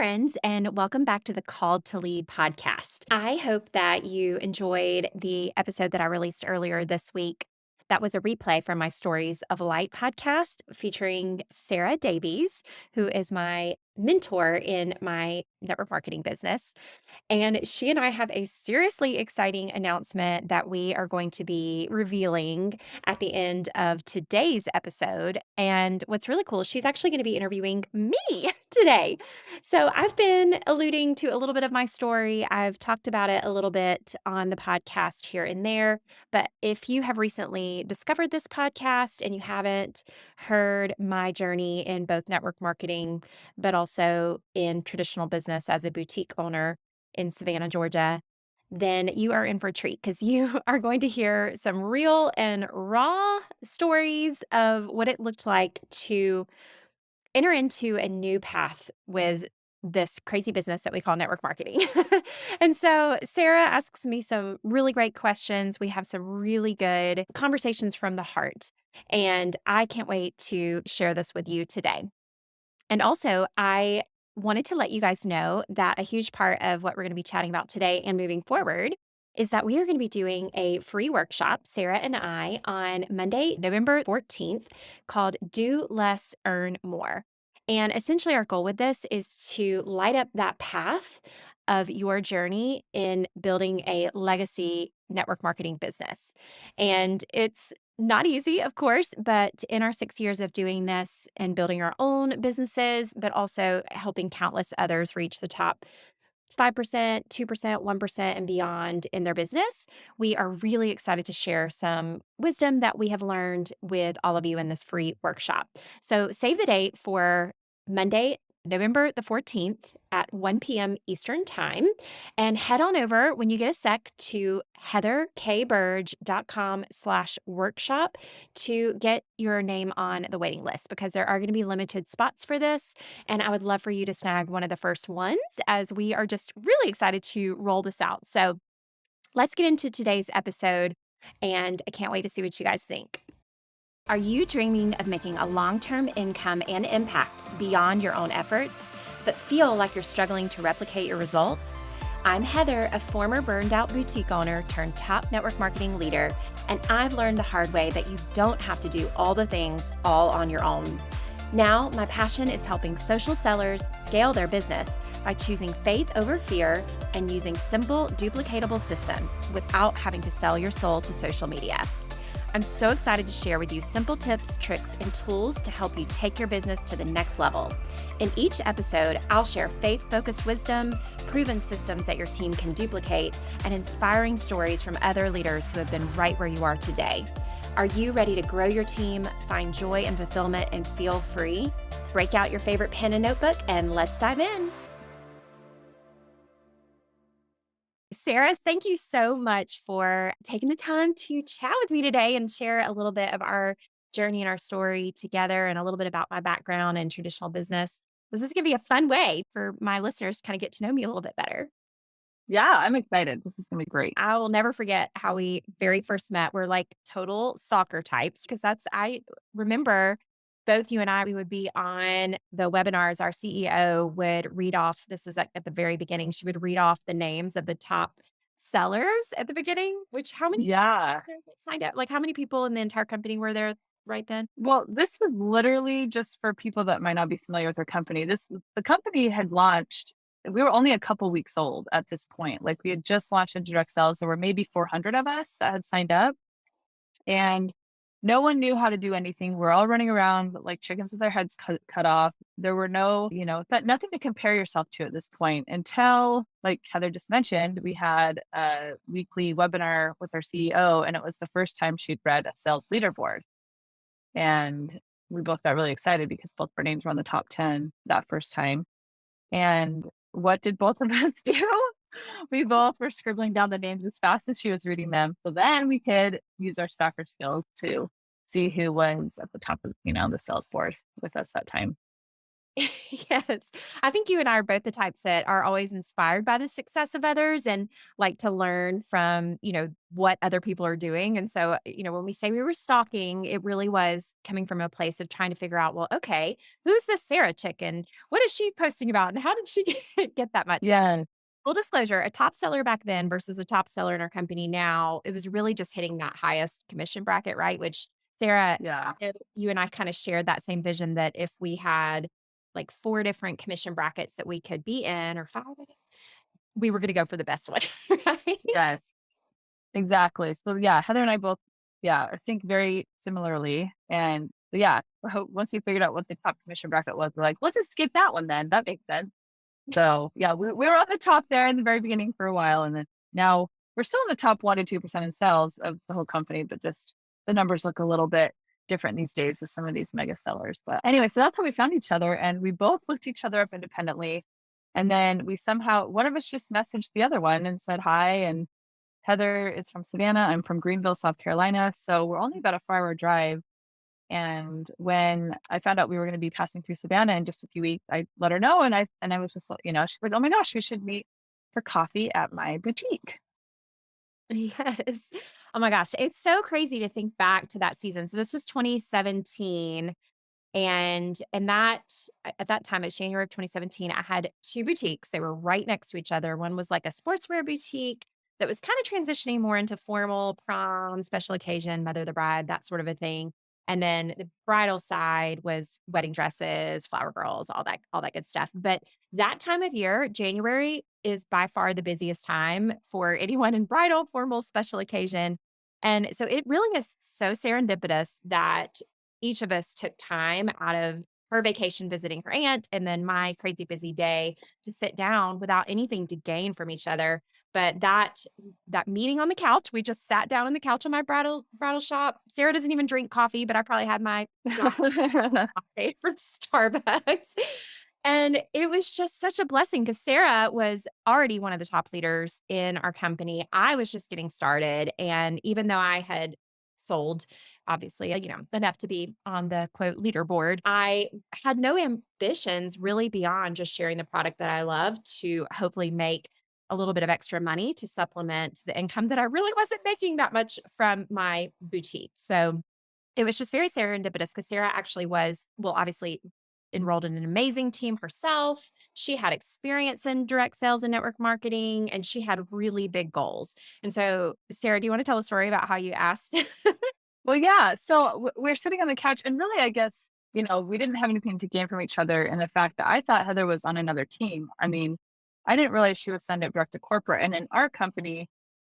friends, and welcome back to the Called to Lead podcast. I hope that you enjoyed the episode that I released earlier this week. That was a replay from my Stories of Light podcast featuring Sara Davies, who is my mentor in my network marketing business. And she and I have a seriously exciting announcement that we are going to be revealing at the end of today's episode. And what's really cool, she's actually going to be interviewing me today. So I've been alluding to a little bit of my story. I've talked about it a little bit on the podcast here and there. But if you have recently discovered this podcast and you haven't heard my journey in both network marketing, but also in traditional business as a boutique owner, in Savannah, Georgia, then you are in for a treat because you are going to hear some real and raw stories of what it looked like to enter into a new path with this crazy business that we call network marketing. And so Sara asks me some really great questions. We have some really good conversations from the heart. And I can't wait to share this with you today. And also, I wanted to let you guys know that a huge part of what we're going to be chatting about today and moving forward is that we are going to be doing a free workshop, Sara and I, on Monday, November 14th, called Do Less, Earn More. And essentially, our goal with this is to light up that path of your journey in building a legacy network marketing business. And it's not easy, of course, but in our 6 years of doing this and building our own businesses, but also helping countless others reach the top 5%, 2%, 1%, and beyond in their business, we are really excited to share some wisdom that we have learned with all of you in this free workshop. So save the date for Monday, November the 14th at 1 p.m. Eastern Time. And head on over when you get a sec to heatherkburge.com/workshop to get your name on the waiting list because there are going to be limited spots for this. And I would love for you to snag one of the first ones as we are just really excited to roll this out. So let's get into today's episode. And I can't wait to see what you guys think. Are you dreaming of making a long-term income and impact beyond your own efforts, but feel like you're struggling to replicate your results? I'm Heather, a former burned-out boutique owner turned top network marketing leader, and I've learned the hard way that you don't have to do all the things all on your own. Now, my passion is helping social sellers scale their business by choosing faith over fear and using simple, duplicatable systems without having to sell your soul to social media. I'm so excited to share with you simple tips, tricks, and tools to help you take your business to the next level. In each episode, I'll share faith-focused wisdom, proven systems that your team can duplicate, and inspiring stories from other leaders who have been right where you are today. Are you ready to grow your team, find joy and fulfillment, and feel free? Break out your favorite pen and notebook, and let's dive in. Sara, thank you so much for taking the time to chat with me today and share a little bit of our journey and our story together and a little bit about my background in traditional business. This is going to be a fun way for my listeners to kind of get to know me a little bit better. Yeah, I'm excited. This is gonna be great. I will never forget how we very first met. We're like total stalker types because I remember both you and I, we would be on the webinars. Our CEO would read off, this was at the very beginning, she would read off the names of the top sellers at the beginning, which how many Yeah. signed up? Like how many people in the entire company were there right then? Well, this was literally just for people that might not be familiar with our company. The company had launched. We were only a couple weeks old at this point. Like we had just launched into direct sales. There were maybe 400 of us that had signed up, and no one knew how to do anything. We're all running around like chickens with our heads cut off. There were no, nothing to compare yourself to at this point until, like Heather just mentioned, we had a weekly webinar with our CEO, and it was the first time she'd read a sales leaderboard. And we both got really excited because both our names were on the top 10 that first time. And what did both of us do? We both were scribbling down the names as fast as she was reading them. So then we could use our stacker skills to see who was at the top of, the sales board with us that time. Yes. I think you and I are both the types that are always inspired by the success of others and like to learn from, what other people are doing. And so, when we say we were stalking, it really was coming from a place of trying to figure out, well, okay, who's this Sarah chick and what is she posting about? And how did she get that much? Yeah. Full disclosure, a top seller back then versus a top seller in our company now, it was really just hitting that highest commission bracket, right? Which Sarah, Yeah. you and I kind of shared that same vision that if we had like 4 different commission brackets that we could be in or 5, I guess, we were gonna go for the best one, right? Yes. Exactly. So yeah, Heather and I both, yeah, I think very similarly. And yeah, once we figured out what the top commission bracket was, we're like, let's just skip that one then. That makes sense. So yeah, we were on the top there in the very beginning for a while. And then now we're still in the top 1 to 2% in sales of the whole company, but just the numbers look a little bit different these days with some of these mega sellers. But anyway, so that's how we found each other. And we both looked each other up independently. And then we somehow, one of us just messaged the other one and said hi. And Heather is from Savannah. I'm from Greenville, South Carolina. So we're only about a 4 hour drive. And when I found out we were going to be passing through Savannah in just a few weeks, I let her know. And I was just like, she's like, oh my gosh, we should meet for coffee at my boutique. Yes. Oh my gosh, it's so crazy to think back to that season. So this was 2017. And that at that time, it's January of 2017, I had 2 boutiques. They were right next to each other. One was like a sportswear boutique that was kind of transitioning more into formal prom, special occasion, mother of the bride, that sort of a thing. And then the bridal side was wedding dresses, flower girls, all that good stuff. But that time of year, January is by far the busiest time for anyone in bridal, formal, special occasion. And so it really is so serendipitous that each of us took time out of her vacation visiting her aunt and then my crazy busy day to sit down without anything to gain from each other. But that meeting on the couch, we just sat down on the couch on my bridal shop. Sarah doesn't even drink coffee, but I probably had my latte from Starbucks. And it was just such a blessing because Sarah was already one of the top leaders in our company. I was just getting started. And even though I had sold, obviously, enough to be on the quote leaderboard, I had no ambitions really beyond just sharing the product that I love to hopefully make a little bit of extra money to supplement the income that I really wasn't making that much from my boutique. So it was just very serendipitous because Sarah actually was, well, obviously enrolled in an amazing team herself. She had experience in direct sales and network marketing, and she had really big goals. And so, Sarah, do you want to tell a story about how you asked? Well, yeah. So we're sitting on the couch, and really, I guess, we didn't have anything to gain from each other. And the fact that I thought Heather was on another team. I mean, I didn't realize she was signed up direct to corporate. And in our company,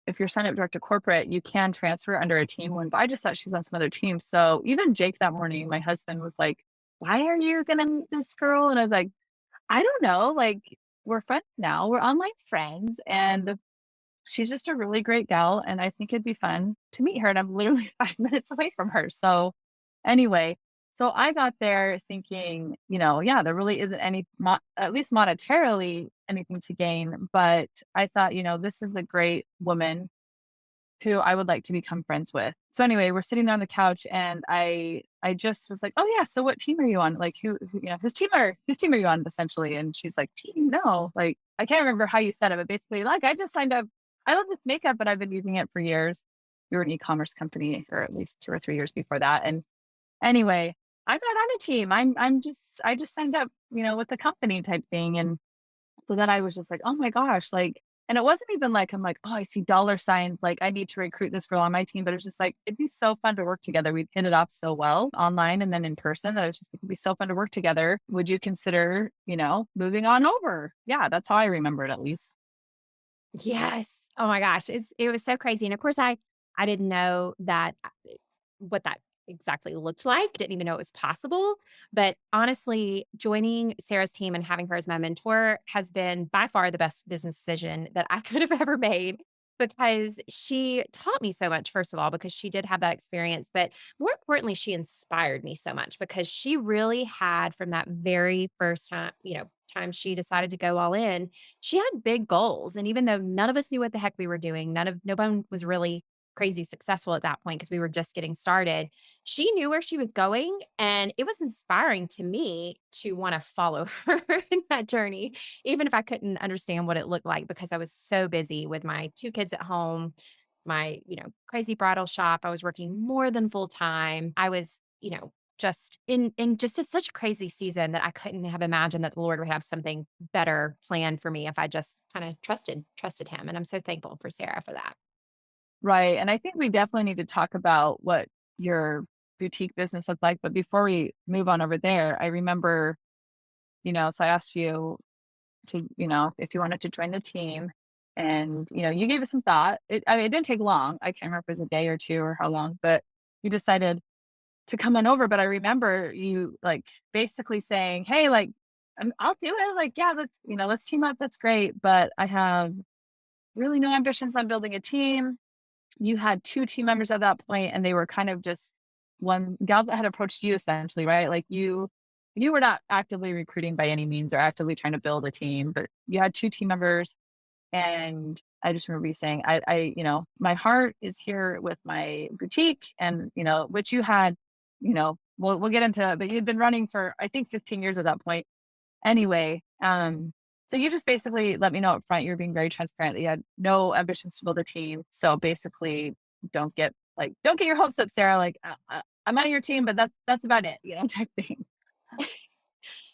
if you're signed up direct to corporate, you can transfer under a team one. But I just thought she was on some other team. So even Jake that morning, my husband was like, why are you going to meet this girl? And I was like, I don't know. Like, we're friends now. We're online friends. And she's just a really great gal, and I think it'd be fun to meet her, and I'm literally 5 minutes away from her. So anyway, so I got there thinking, yeah, there really isn't any at least monetarily anything to gain, but I thought, this is a great woman who I would like to become friends with. So anyway, we're sitting there on the couch and I just was like, "Oh yeah, so what team are you on? Like whose team are you on essentially?" And she's like, "Team, no." Like I can't remember how you said it, but basically like I just signed up. I love this makeup, but I've been using it for years. We were an e-commerce company for at least 2 or 3 years before that. And anyway, I'm not on a team. I just signed up, with the company type thing. And so then I was just like, oh my gosh, like, and it wasn't even like, I'm like, oh, I see dollar signs. Like, I need to recruit this girl on my team. But it's just like, it'd be so fun to work together. We'd hit it off so well online and then in person that it was just, it'd be so fun to work together. Would you consider, moving on over? Yeah, that's how I remember it at least. Yes. Oh my gosh, it was so crazy, and of course, I didn't know that what that exactly looked like, didn't even know it was possible, but honestly, joining Sarah's team and having her as my mentor has been by far the best business decision that I could have ever made because she taught me so much, first of all, because she did have that experience, but more importantly, she inspired me so much because she really had from that very first time she decided to go all in, she had big goals, and even though none of us knew what the heck we were doing, no one was really crazy successful at that point because we were just getting started. She knew where she was going, and it was inspiring to me to want to follow her in that journey, even if I couldn't understand what it looked like because I was so busy with my 2 kids at home, my, crazy bridal shop. I was working more than full time. I was, just in just a such a crazy season that I couldn't have imagined that the Lord would have something better planned for me if I just kind of trusted him. And I'm so thankful for Sarah for that. Right. And I think we definitely need to talk about what your boutique business looked like. But before we move on over there, I remember, so I asked you to, if you wanted to join the team. And, you gave it some thought. It didn't take long. I can't remember if it was a day or two or how long, but you decided to come on over. But I remember you like basically saying, hey, like, I'll do it. Like, yeah, let's team up. That's great. But I have really no ambitions on building a team. You had 2 team members at that point, and they were kind of just one gal that had approached you essentially, right? Like you were not actively recruiting by any means or actively trying to build a team, but you had 2 team members. And I just remember you saying, my heart is here with my boutique and, which you had, we'll get into it, but you'd been running for, I think, 15 years at that point. Anyway, so you just basically let me know up front, you're being very transparent that you had no ambitions to build a team. So basically don't get your hopes up, Sarah. Like I'm on your team, but that's about it, type thing.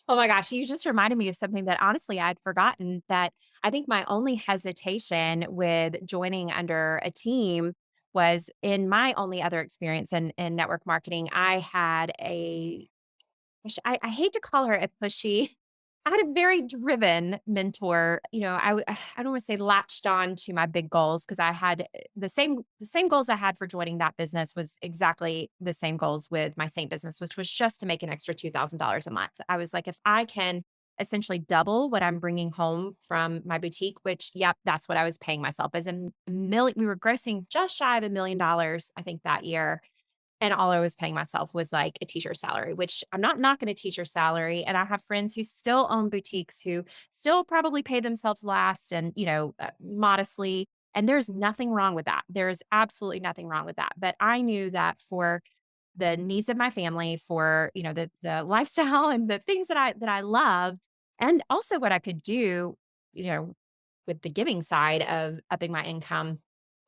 Oh my gosh, you just reminded me of something that honestly I'd forgotten, that I think my only hesitation with joining under a team was in my only other experience in network marketing. I had I hate to call her a pushy. I had a very driven mentor. I don't want to say latched on to my big goals because I had the same goals I had for joining that business was exactly the same goals with my Seint business, which was just to make an extra $2,000 a month. I was like, if I can essentially double what I'm bringing home from my boutique, which, yep, that's what I was paying myself as a million. We were grossing just shy of $1 million, I think, that year, and all I was paying myself was like a teacher salary, which I'm not knocking a teacher salary. And I have friends who still own boutiques who still probably pay themselves last and, modestly. And there's nothing wrong with that. There's absolutely nothing wrong with that. But I knew that for the needs of my family, for, the lifestyle and the things that I loved, and also what I could do, you know, with the giving side of upping my income,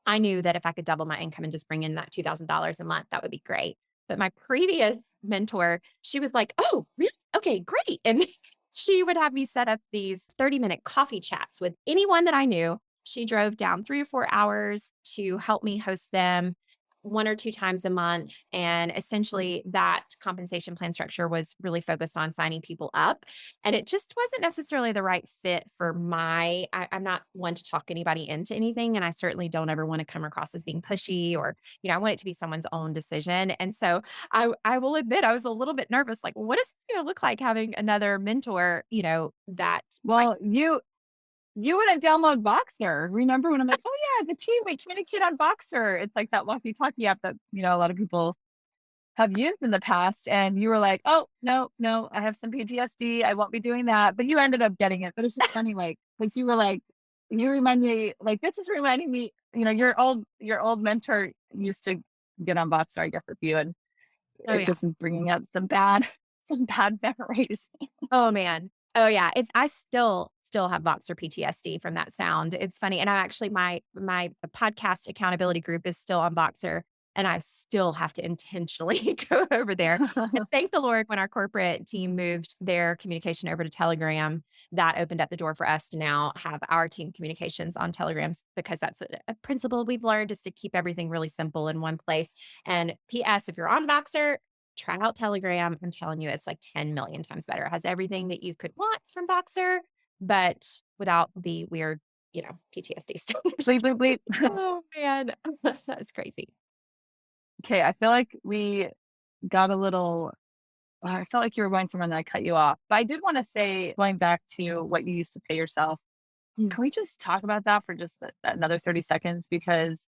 I knew that if I could double my income and just bring in that $2,000 a month, that would be great. But my previous mentor, she was like, "Oh, really? Okay, great." And she would have me set up these 30-minute coffee chats with anyone that I knew. She drove down 3 or 4 hours to help me host them 1 or 2 times a month. And essentially, that compensation plan structure was really focused on signing people up. And it just wasn't necessarily the right fit for I'm not one to talk anybody into anything. And I certainly don't ever want to come across as being pushy or, I want it to be someone's own decision. And so I will admit I was a little bit nervous, like, what is this going to look like having another mentor, that might. Well, you wouldn't download Boxer. Remember when I'm like, oh yeah, the team, we communicate on Boxer. It's like that walkie-talkie app that, a lot of people have used in the past. And you were like, oh, no, no, I have some PTSD. I won't be doing that. But you ended up getting it. But it's just funny, like, because you were like, you remind me, like, this is reminding me, your old mentor used to get on Boxer, I guess, with you. And Oh, it yeah. just is bringing up some bad memories. Oh, man. Oh, yeah. I still have boxer PTSD from that sound. It's funny, and I'm actually my podcast accountability group is still on Boxer, and I still have to intentionally go over there. And thank the Lord when our corporate team moved their communication over to Telegram, that opened up the door for us to now have our team communications on Telegrams because that's a principle we've learned is to keep everything really simple in one place. And PS, if you're on Boxer, try out Telegram. I'm telling you, it's like 10 million times better. It has everything that you could want from Boxer, but without the weird, PTSD stuff. Bleep, bleep, bleep. Oh man, that's crazy. Okay, I feel like we got a little I felt like you were going somewhere and I cut you off. But I did want to say, going back to what you used to pay yourself, Mm. can we just talk about that for just another 30 seconds? Because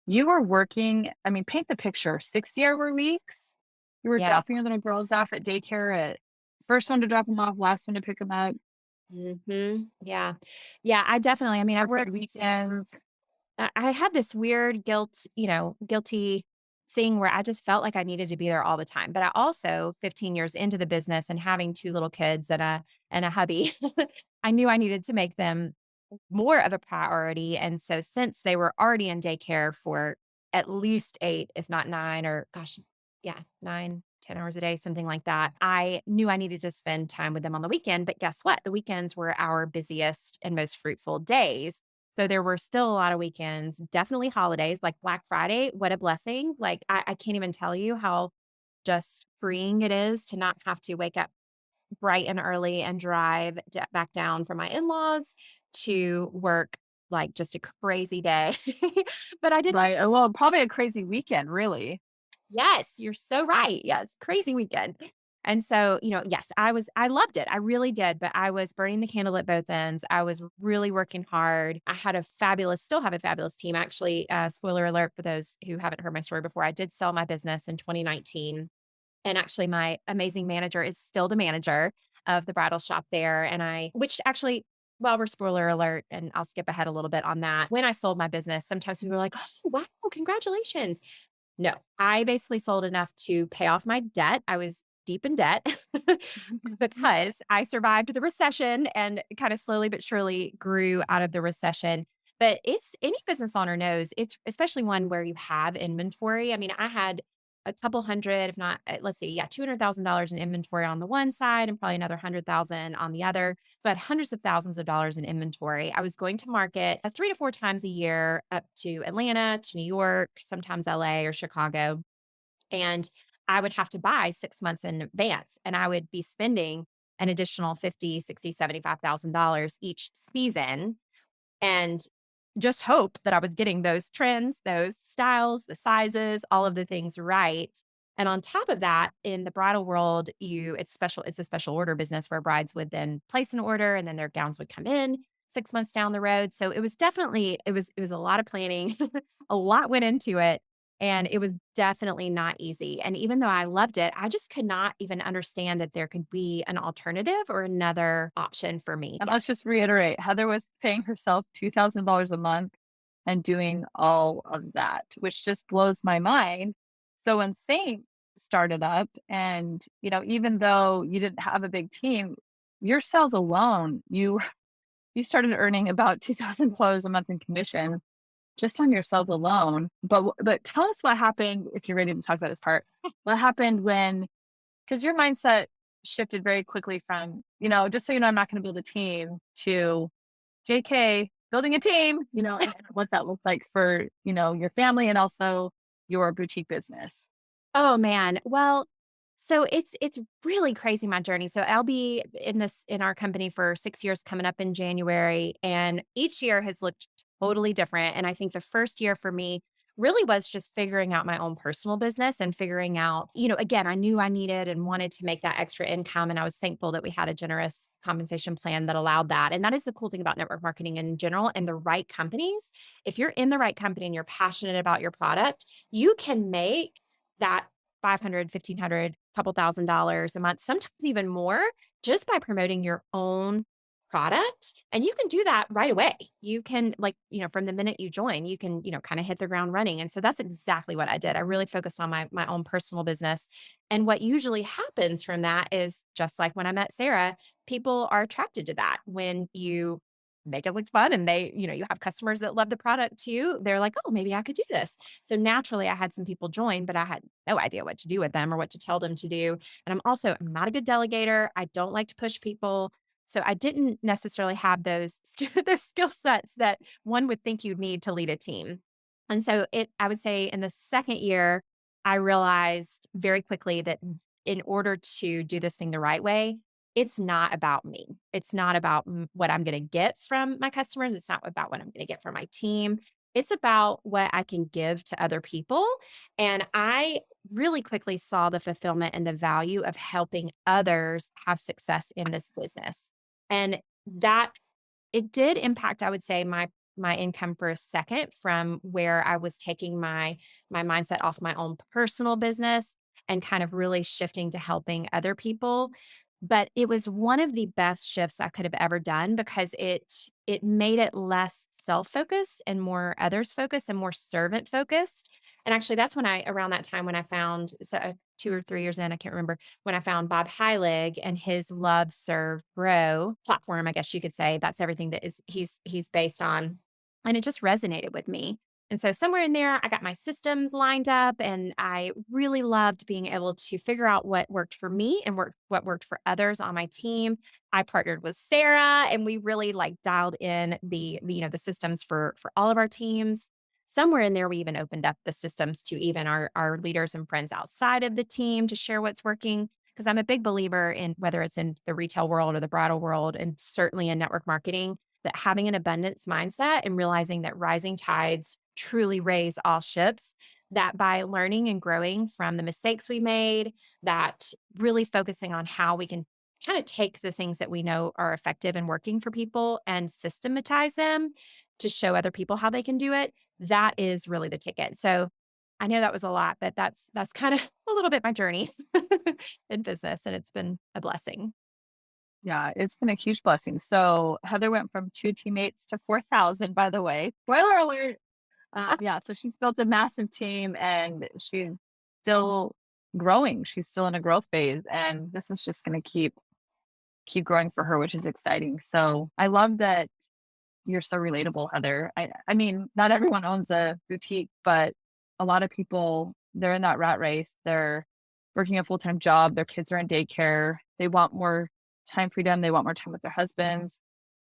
you were working, I mean, paint the picture, 60-hour weeks. You were Yeah. dropping the girls off at daycare at first one to drop them off, last one to pick them up, Yeah. Yeah. I definitely, I mean, I work worked. weekends. I had this weird guilty thing where I just felt like I needed to be there all the time. But I also, 15 years into the business and having 2 little kids and a hubby, I knew I needed to make them more of a priority. And so since they were already in daycare for at least 8, if not 9, or gosh, yeah, 9, 10 hours a day, something like that, I knew I needed to spend time with them on the weekend. But guess what? The weekends were our busiest and most fruitful days. So there were still a lot of weekends, definitely holidays like Black Friday. What a blessing. Like I can't even tell you how just freeing it is to not have to wake up bright and early and drive back down from my in-laws to work, like, just a crazy day. But I didn't. Right. Well, probably a crazy weekend, really. Yes, you're so right. Yes, crazy weekend. And so, yes, I loved it. I really did, but I was burning the candle at both ends. I was really working hard. I had still have a fabulous team. Actually, spoiler alert for those who haven't heard my story before, I did sell my business in 2019. And actually, my amazing manager is still the manager of the bridal shop there. Which actually, well, we're spoiler alert, and I'll skip ahead a little bit on that. When I sold my business, sometimes people were like, oh, wow, congratulations. No, I basically sold enough to pay off my debt. I was deep in debt because I survived the recession and kind of slowly but surely grew out of the recession. But it's any business owner knows it's especially one where you have inventory. I mean, I had a couple hundred, if not, let's see, yeah, $200,000 in inventory on the one side and probably another 100,000 on the other. So I had hundreds of thousands of dollars in inventory. I was going to market 3 to 4 times a year up to Atlanta, to New York, sometimes LA or Chicago. And I would have to buy 6 months in advance, and I would be spending an additional 50, 60, $75,000 each season, and just hope that I was getting those trends, those styles, the sizes, all of the things right. And on top of that, in the bridal world, it's a special order business where brides would then place an order and then their gowns would come in 6 months down the road. So it was a lot of planning. A lot went into it, and it was definitely not easy. And even though I loved it, I just could not even understand that there could be an alternative or another option for me. And let's just reiterate, Heather was paying herself $2,000 a month and doing all of that, which just blows my mind. So when Seint started up and, even though you didn't have a big team, your sales alone, you started earning about $2,000 a month in commission just on your sales alone. But tell us what happened if you're ready to talk about this part. What happened when because your mindset shifted very quickly from, just so you know, I'm not going to build a team to JK building a team, and what that looked like for, your family and also your boutique business. Oh, man. Well, so it's really crazy, my journey. So I'll be in our company for 6 years coming up in January, and each year has looked totally different. And I think the first year for me really was just figuring out my own personal business and figuring out, again, I knew I needed and wanted to make that extra income. And I was thankful that we had a generous compensation plan that allowed that. And that is the cool thing about network marketing in general and the right companies. If you're in the right company and you're passionate about your product, you can make that 500, 1,500, couple $1,000s a month, sometimes even more, just by promoting your own product. And you can do that right away. You can, like, from the minute you join, you can, kind of hit the ground running. And so that's exactly what I did. I really focused on my own personal business. And what usually happens from that is just like when I met Sarah, people are attracted to that. When you make it look fun and you have customers that love the product too, they're like, oh, maybe I could do this. So naturally I had some people join, but I had no idea what to do with them or what to tell them to do. And I'm not a good delegator. I don't like to push people. So I didn't necessarily have those those skill sets that one would think you'd need to lead a team. And so I would say in the second year, I realized very quickly that in order to do this thing the right way, it's not about me. It's not about what I'm going to get from my customers. It's not about what I'm going to get from my team. It's about what I can give to other people. And I really quickly saw the fulfillment and the value of helping others have success in this business. And that it did impact, I would say, my income for a second from where I was taking my mindset off my own personal business and kind of really shifting to helping other people. But it was one of the best shifts I could have ever done because it made it less self-focused and more others focused and more servant focused. And actually that's when I around that time when I found 2 or 3 years in, I can't remember, when I found Bob Heilig and his Love, Serve, Grow platform, I guess you could say. That's everything that is he's based on. And it just resonated with me. And so somewhere in there, I got my systems lined up and I really loved being able to figure out what worked for me and what worked for others on my team. I partnered with Sarah and we really like dialed in the systems for all of our teams. Somewhere in there, we even opened up the systems to even our leaders and friends outside of the team to share what's working. Because I'm a big believer in whether it's in the retail world or the bridal world, and certainly in network marketing, that having an abundance mindset and realizing that rising tides truly raise all ships, that by learning and growing from the mistakes we made, that really focusing on how we can kind of take the things that we know are effective and working for people and systematize them to show other people how they can do it, that is really the ticket. So I know that was a lot, but that's kind of a little bit my journey in business, and it's been a blessing. Yeah, it's been a huge blessing. So Heather went from 2 teammates to 4,000, by the way. Spoiler alert. Yeah, so she's built a massive team and she's still growing. She's still in a growth phase, and this is just going to keep growing for her, which is exciting. So I love that you're so relatable, Heather. I mean, not everyone owns a boutique, but a lot of people, they're in that rat race. They're working a full-time job. Their kids are in daycare. They want more time freedom. They want more time with their husbands.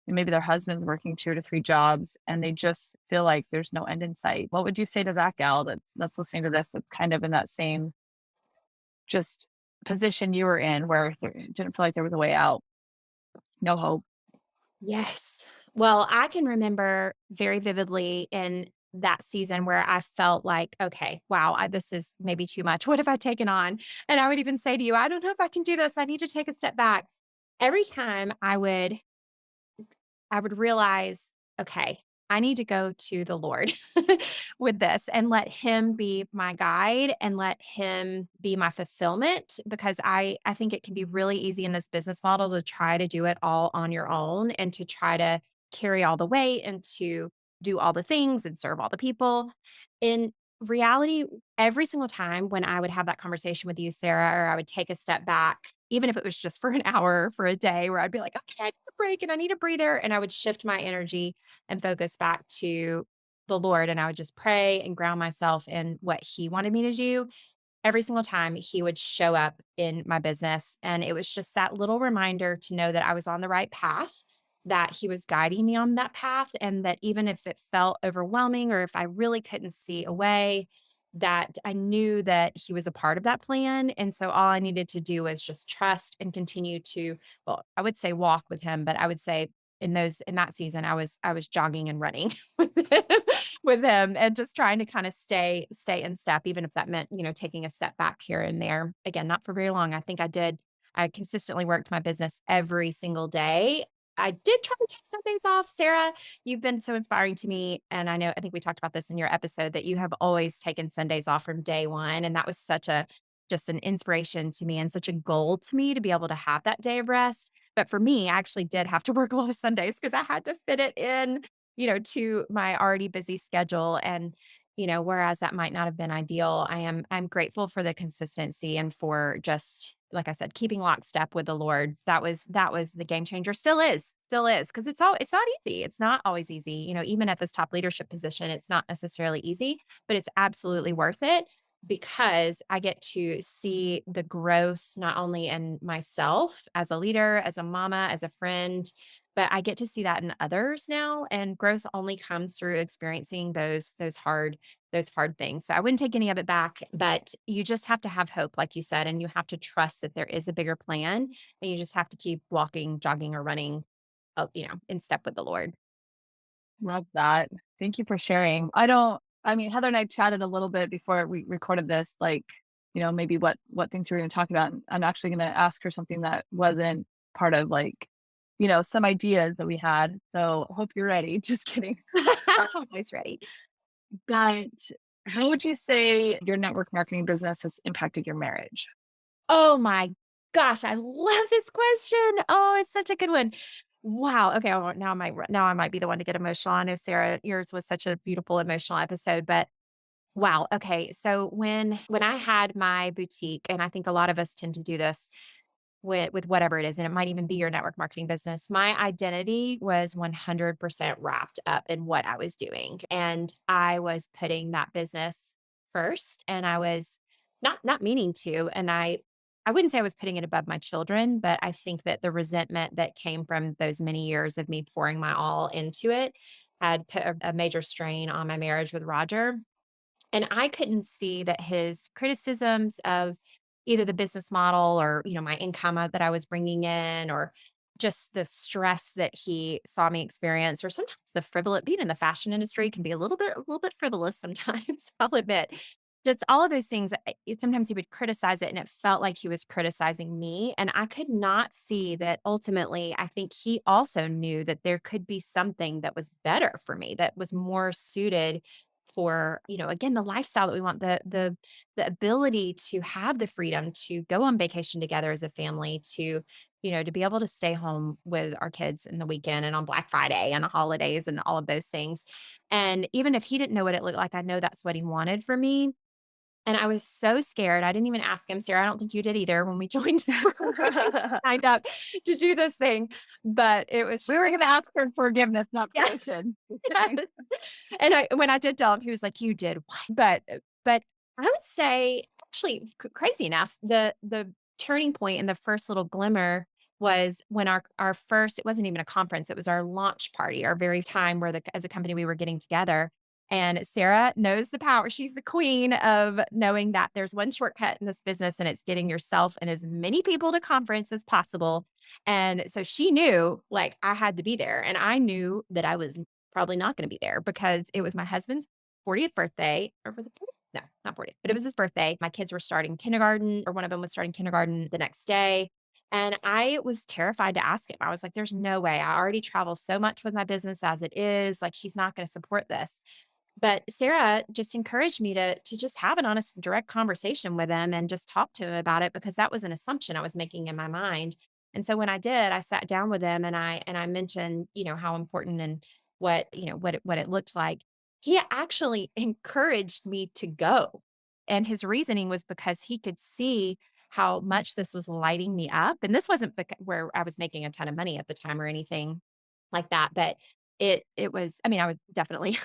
And maybe their husband's working 2 to 3 jobs and they just feel like there's no end in sight. What would you say to that gal that's listening to this, that's kind of in that same just position you were in where it didn't feel like there was a way out, no hope? Yes. Well, I can remember very vividly in that season where I felt like, okay, wow, this is maybe too much. What have I taken on? And I would even say to you, I don't know if I can do this. I need to take a step back. Every time I would realize, okay, I need to go to the Lord with this and let him be my guide and let him be my fulfillment, because I think it can be really easy in this business model to try to do it all on your own and to try to carry all the weight and to do all the things and serve all the people. In reality, every single time when I would have that conversation with you, Sarah, or I would take a step back, even if it was just for an hour, for a day, where I'd be like, okay, I need a break and I need a breather. And I would shift my energy and focus back to the Lord. And I would just pray and ground myself in what He wanted me to do. Every single time He would show up in my business. And it was just that little reminder to know that I was on the right path, that He was guiding me on that path. And that even if it felt overwhelming or if I really couldn't see a way, that I knew that He was a part of that plan. And so all I needed to do was just trust and continue to, well, I would say walk with Him, but I would say in that season, I was jogging and running with him and just trying to kind of stay in step, even if that meant, taking a step back here and there. Again, not for very long. I consistently worked my business every single day. I did try to take some days off. Sarah, you've been so inspiring to me. And I think we talked about this in your episode, that you have always taken Sundays off from day one. And that was just an inspiration to me and such a goal to me to be able to have that day of rest. But for me, I actually did have to work a lot of Sundays because I had to fit it in, to my already busy schedule. And, whereas that might not have been ideal, I'm grateful for the consistency and for just, like I said, keeping lockstep with the Lord. That was the game changer. Still is, because it's not easy. It's not always easy. Even at this top leadership position, it's not necessarily easy, but it's absolutely worth it because I get to see the growth not only in myself as a leader, as a mama, as a friend, but I get to see that in others now. And growth only comes through experiencing those hard things. So I wouldn't take any of it back, but you just have to have hope, like you said, and you have to trust that there is a bigger plan, and you just have to keep walking, jogging, or running, in step with the Lord. Love that. Thank you for sharing. I mean, Heather and I chatted a little bit before we recorded this, like, maybe what things we are going to talk about. And I'm actually going to ask her something that wasn't part of like, some ideas that we had. So hope you're ready. Just kidding. Uh, Always ready. but how would you say your network marketing business has impacted your marriage? Oh my Gosh, I love this question. Oh, it's such a good one. Wow. Okay. Oh, now I might be the one to get emotional. I know Sarah, yours was such a beautiful emotional episode, but wow. Okay. So when I had my boutique, and I think a lot of us tend to do this with whatever it is, and it might even be your network marketing business. My identity was 100% wrapped up in what I was doing, and I was putting that business first, and I was not meaning to, and I wouldn't say I was putting it above my children, but I think that the resentment that came from those many years of me pouring my all into it had put a major strain on my marriage with Roger, and I couldn't see that his criticisms of either the business model or, my income that I was bringing in, or just the stress that he saw me experience, or sometimes the frivolous being in the fashion industry can be a little bit frivolous sometimes, I'll admit. Just all of those things, sometimes he would criticize it and it felt like he was criticizing me. And I could not see that ultimately, I think he also knew that there could be something that was better for me, that was more suited for, again, the lifestyle that we want, the ability to have the freedom to go on vacation together as a family, to be able to stay home with our kids in the weekend and on Black Friday and the holidays and all of those things. And even if he didn't know what it looked like, I know that's what he wanted for me. And I was so scared. I didn't even ask him, Sarah. I don't think you did either when we joined, signed up to do this thing. But it was, We were going to ask for forgiveness, not yeah. permission. Yes. And when I did tell him, he was like, "You did what?" But I would say, actually, crazy enough, the turning point and the first little glimmer was when our first, it wasn't even a conference, it was our launch party, our very time where as a company we were getting together. And Sarah knows the power. She's the queen of knowing that there's one shortcut in this business, and it's getting yourself and as many people to conference as possible. And so she knew, like, I had to be there, and I knew that I was probably not gonna be there because it was my husband's 40th birthday, or was it 40th? No, not 40th, but it was his birthday. My kids were starting kindergarten, or one of them was starting kindergarten the next day, and I was terrified to ask him. I was like, "There's no way. I already travel so much with my business as it is, like, he's not gonna support this." But Sarah just encouraged me to just have an honest, direct conversation with him and just talk to him about it, because that was an assumption I was making in my mind. And so when I did, I sat down with him and I mentioned, how important and what it looked like. He actually encouraged me to go. And his reasoning was because he could see how much this was lighting me up. And this wasn't where I was making a ton of money at the time or anything like that, but it was, I mean, I was definitely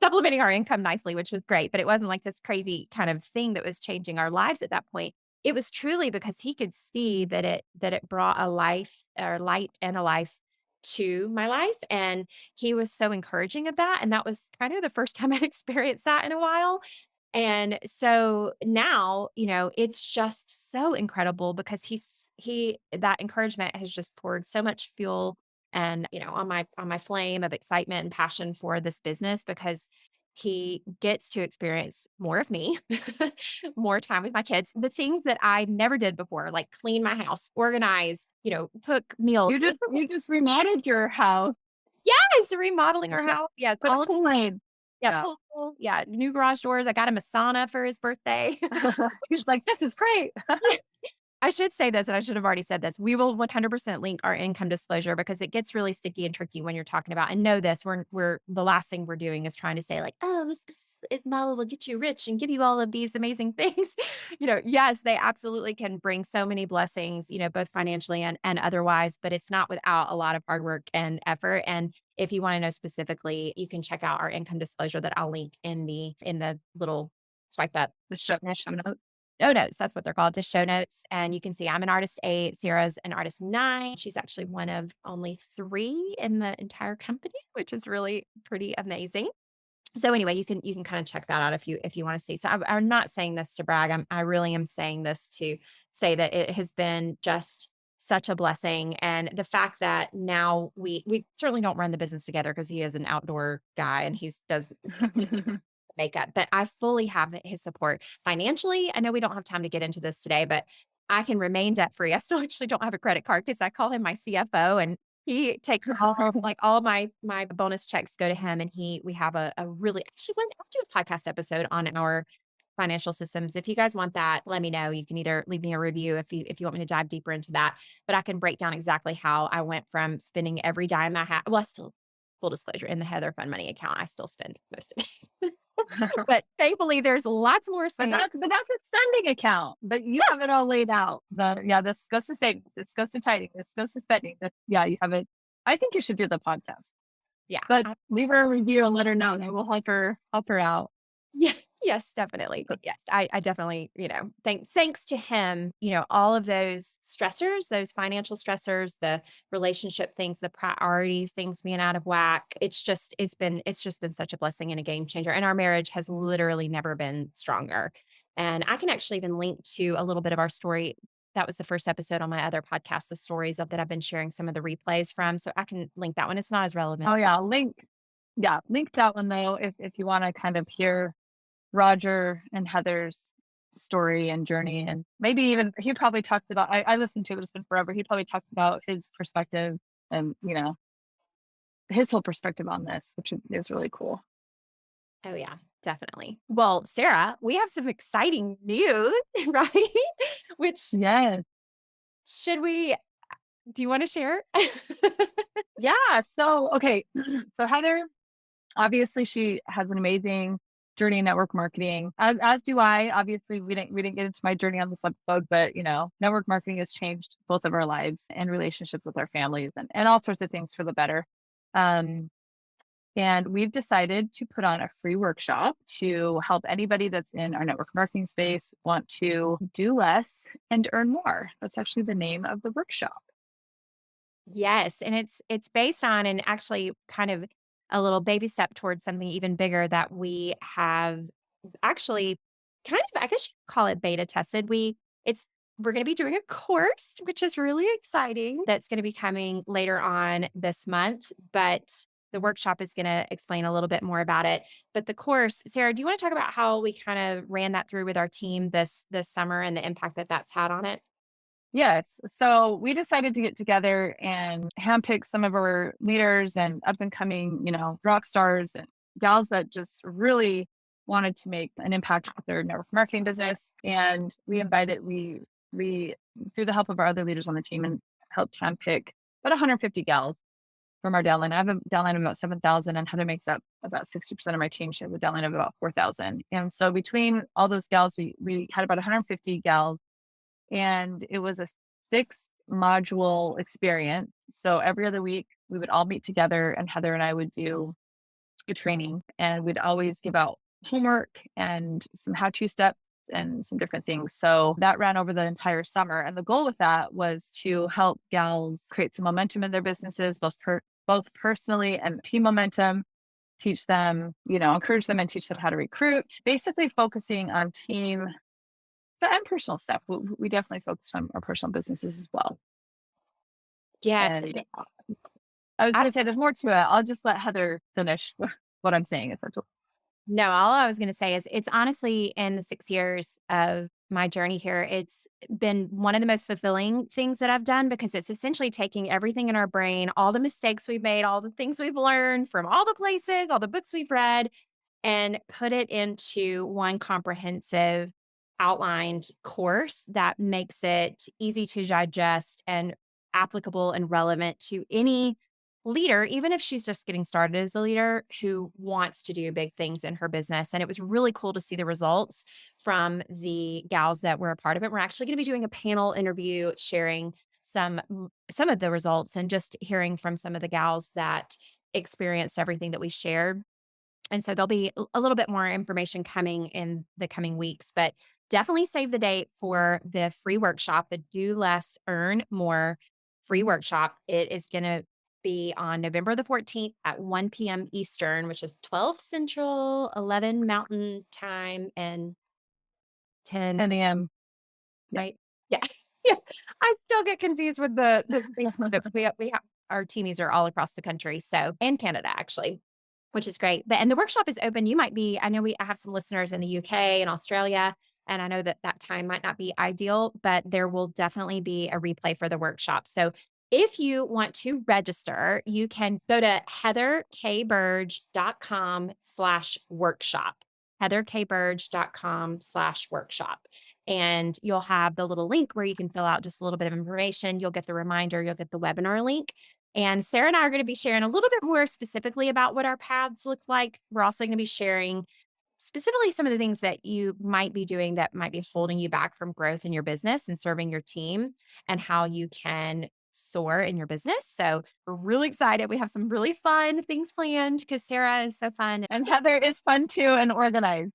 supplementing our income nicely, which was great, but it wasn't like this crazy kind of thing that was changing our lives at that point. It was truly because he could see that it brought a life, or light and a life, to my life, and he was so encouraging of that, and that was kind of the first time I'd experienced that in a while. And so now, it's just so incredible because he that encouragement has just poured so much fuel and, on my flame of excitement and passion for this business, because he gets to experience more of me, more time with my kids, the things that I never did before, like clean my house, organize, took meals. You just remodeled your house, Yes, remodeling our house. Yes, put a all of, pool in. yeah, Yeah. pool, yeah, new garage doors. I got him a sauna for his birthday. He's like, this is great. I should say this, and I should have already said this. We will 100% link our income disclosure, because it gets really sticky and tricky when you're talking about, and know this, we're the last thing we're doing is trying to say like, "Oh, this model will get you rich and give you all of these amazing things." Yes, they absolutely can bring so many blessings, both financially and otherwise, but it's not without a lot of hard work and effort. And if you want to know specifically, you can check out our income disclosure that I'll link in the little swipe up. The show notes. Show notes, that's what they're called, the show notes. And you can see I'm an artist 8, Sarah's an artist 9. She's actually one of only 3 in the entire company, which is really pretty amazing. So anyway, you can kind of check that out if you want to see. So I'm not saying this to brag. I really am saying this to say that it has been just such a blessing. And the fact that now we certainly don't run the business together, because he is an outdoor guy and he does makeup, but I fully have his support financially. I know we don't have time to get into this today, but I can remain debt free. I still actually don't have a credit card because I call him my CFO, and he takes all my bonus checks go to him. And we have a really, actually, I'll do a podcast episode on our financial systems. If you guys want that, let me know. You can either leave me a review if you want me to dive deeper into that, but I can break down exactly how I went from spending every dime I had. Well, I still, full disclosure, in the Heather Fun Money account, I still spend most of it. But thankfully, there's lots more But saved. that's a spending account. But you have it all laid out. This goes to savings. This goes to tiding. This goes to spending. You have it. I think you should do the podcast. Yeah. But leave her a review and let her know. That will help her out. Yeah. Yes, definitely. Yes. I definitely, thanks to him, all of those stressors, those financial stressors, the relationship things, the priorities, things being out of whack. It's just been such a blessing and a game changer. And our marriage has literally never been stronger. And I can actually even link to a little bit of our story. That was the first episode on my other podcast, the stories of that I've been sharing some of the replays from. So I can link that one. It's not as relevant. Oh yeah, link that one though if you want to kind of hear Roger and Heather's story and journey. And maybe even he probably talked about, I listened to it, it's been forever. He probably talked about his perspective and, his whole perspective on this, which is really cool. Oh, yeah, definitely. Well, Sarah, we have some exciting news, right? Which Yes. should we do you wanna share? Yeah. So, okay. So Heather, obviously she has an amazing journey in network marketing, as do I. Obviously, we didn't get into my journey on this episode, but network marketing has changed both of our lives and relationships with our families and all sorts of things for the better. Um, and we've decided to put on a free workshop to help anybody that's in our network marketing space want to do less and earn more. That's actually the name of the workshop. Yes, and it's based on and actually kind of a little baby step towards something even bigger that we have actually kind of, I guess you could call it beta tested. We're gonna be doing a course, which is really exciting. That's gonna be coming later on this month, but the workshop is gonna explain a little bit more about it. But the course, Sarah, do you want to talk about how we kind of ran that through with our team this summer and the impact that that's had on it? Yes. So we decided to get together and handpick some of our leaders and up and coming, rock stars and gals that just really wanted to make an impact with their network marketing business. And we through the help of our other leaders on the team and helped handpick about 150 gals from our downline. I have a downline of about 7,000 and Heather makes up about 60% of my team. She has a downline of about 4,000. And so between all those gals, we had about 150 gals and it was a 6 module experience. So every other week we would all meet together and Heather and I would do a training and we'd always give out homework and some how-to steps and some different things. So that ran over the entire summer. And the goal with that was to help gals create some momentum in their businesses, both personally and team momentum, teach them, encourage them and teach them how to recruit, basically focusing on team and personal stuff. We definitely focus on our personal businesses as well. Yes. And I was going to say there's more to it. I'll just let Heather finish what I'm saying. No, all I was gonna say is it's honestly in the 6 years of my journey here, it's been one of the most fulfilling things that I've done because it's essentially taking everything in our brain, all the mistakes we've made, all the things we've learned from all the places, all the books we've read, and put it into one comprehensive outlined course that makes it easy to digest and applicable and relevant to any leader, even if she's just getting started as a leader who wants to do big things in her business. And it was really cool to see the results from the gals that were a part of it. We're actually going to be doing a panel interview sharing some of the results and just hearing from some of the gals that experienced everything that we shared. And so there'll be a little bit more information coming in the coming weeks, but definitely save the date for the free workshop, the Do Less, Earn More free workshop. It is going to be on November the 14th at 1 p.m. Eastern, which is 12 Central, 11 Mountain Time, and 10, 10 a.m. right? Yeah. Yeah. I still get confused with we have our teamies are all across the country. So, and Canada actually, which is great. And the workshop is open. I know I have some listeners in the UK and Australia, and I know that that time might not be ideal, but there will definitely be a replay for the workshop. So if you want to register, you can go to heatherkburge.com/workshop. heatherkburge.com/workshop. And you'll have the little link where you can fill out just a little bit of information. You'll get the reminder, you'll get the webinar link. And Sarah and I are going to be sharing a little bit more specifically about what our paths look like. We're also going to be sharing specifically some of the things that you might be doing that might be holding you back from growth in your business and serving your team, and how you can soar in your business. So we're really excited. We have some really fun things planned because Sarah is so fun. And Heather is fun too and organized.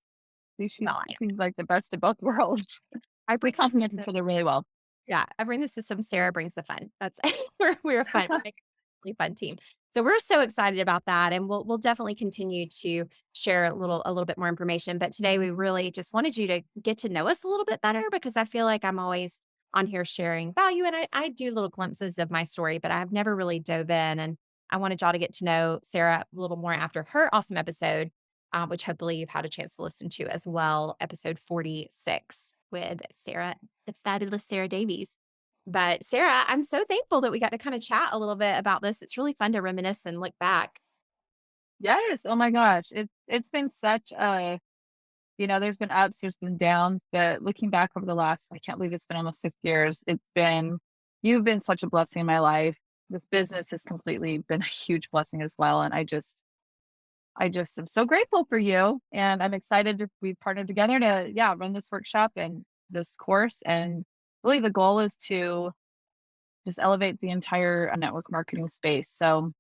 She's, Well, she's like the best of both worlds. I We bring the complement each system. other really well. Yeah, I bring the system. Sarah brings the fun. That's we're fun. We make a really fun team. So we're so excited about that, and we'll definitely continue to share a little bit more information. But today we really just wanted you to get to know us a little bit better, because I feel like I'm always on here sharing value, and I do little glimpses of my story, but I've never really dove in. And I wanted y'all to get to know Sarah a little more after her awesome episode, which hopefully you've had a chance to listen to as well, episode 46 with Sarah, the fabulous Sara Davies. But Sarah, I'm so thankful that we got to kind of chat a little bit about this. It's really fun to reminisce and look back. Yes. Oh my gosh. It's been such a, there's been ups, there's been downs, but looking back over the last, I can't believe it's been almost 6 years. You've been such a blessing in my life. This business has completely been a huge blessing as well. And I just am so grateful for you. And I'm excited to we partnered together to, run this workshop and this course. And really the goal is to just elevate the entire network marketing space. So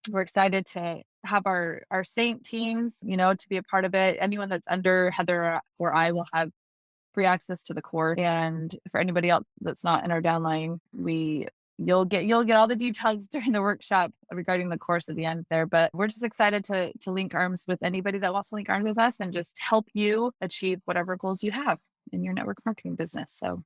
we're excited to have our Seint teams, to be a part of it. Anyone that's under Heather or I will have free access to the course. And for anybody else that's not in our downline, you'll get all the details during the workshop regarding the course at the end there. But we're just excited to link arms with anybody that wants to link arms with us and just help you achieve whatever goals you have in your network marketing business. So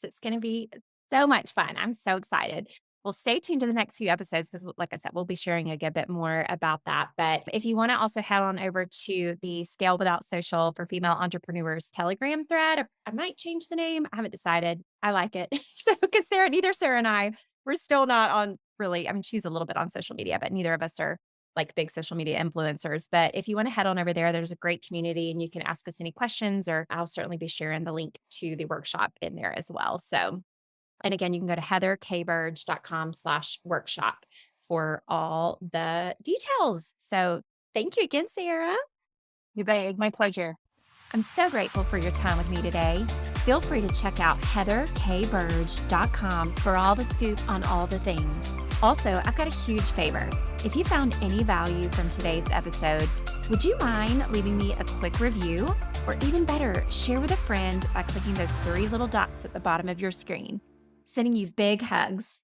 It's going to be so much fun. I'm so excited. Well, stay tuned to the next few episodes because, like I said, we'll be sharing a good bit more about that. But if you want to also head on over to the Scale Without Social for Female Entrepreneurs Telegram thread, I might change the name. I haven't decided. I like it. So, because neither Sarah and I, we're still not on really, I mean, she's a little bit on social media, but neither of us are like big social media influencers. But if you want to head on over there, there's a great community and you can ask us any questions, or I'll certainly be sharing the link to the workshop in there as well. So, and again, you can go to heatherkburge.com/workshop for all the details. So thank you again, Sarah. you bet. My pleasure. I'm so grateful for your time with me today. Feel free to check out heatherkburge.com for all the scoop on all the things. Also, I've got a huge favor. If you found any value from today's episode, would you mind leaving me a quick review? Or even better, share with a friend by clicking those 3 little dots at the bottom of your screen. Sending you big hugs.